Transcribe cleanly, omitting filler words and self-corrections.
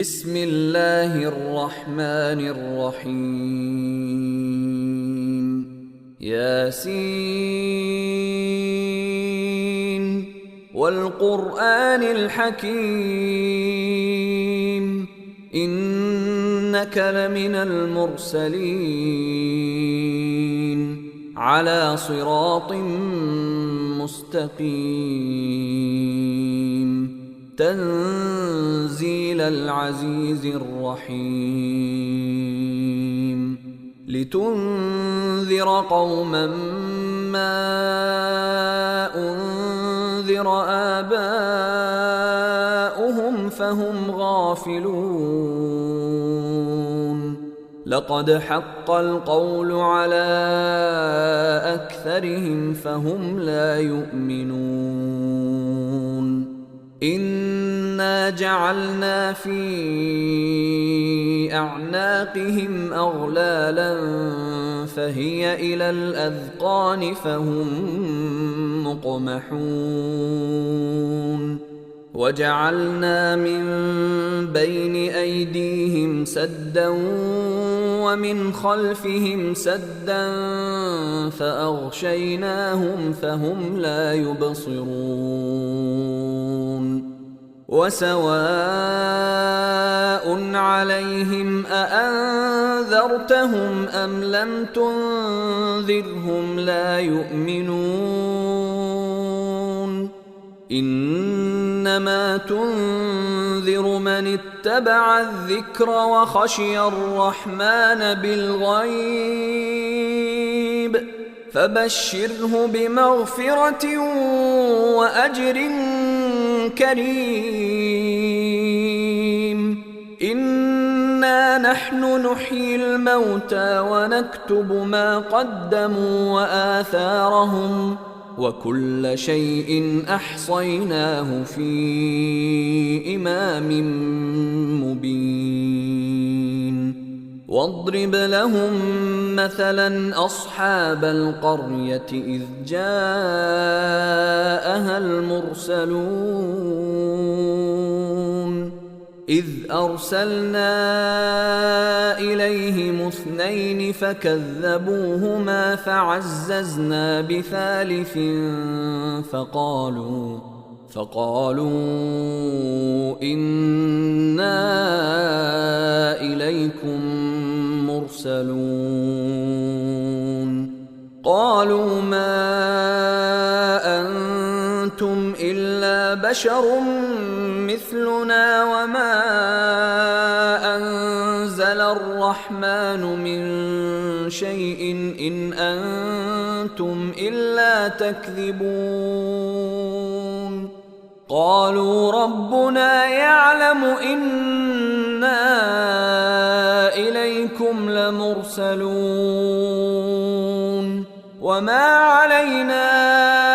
بسم الله الرحمن الرحيم ياسين والقرآن الحكيم إنك لمن المرسلين على صراط مستقيم تنزيل العزيز الرحيم لتنذر قوما ما أنذر آباؤهم فهم غافلون لقد حق القول على أكثرهم فهم لا يؤمنون إنا جعلنا في أعناقهم أغلالا فهي إلى الأذقان فهم مقمحون وجعلنا من بين أيديهم سدا ومن خلفهم سدا فأغشيناهم فهم لا يبصرون وسواء عليهم أأنذرتهم أم لم تنذرهم لا يؤمنون إنما تنذر من اتبع الذكر وخشي الرحمن بالغيب فبشره بمغفرة وأجر كريم إنا نحن نحيي الموتى ونكتب ما قدموا وآثارهم وكل شيء أحصيناه في إمام مبين واضرب لهم مثلا أصحاب القرية إذ جاءها المرسلون إذ أرسلنا إليهم اثنين فكذبوهما فعززنا بثالث فقالوا إنا إليكم مرسلون قالوا ما أنتم إلا بشر مثلنا وما أنزل الرحمن من شيء إن أنتم إلا تكذبون قالوا ربنا يعلم إنا إليكم لمرسلون وما علينا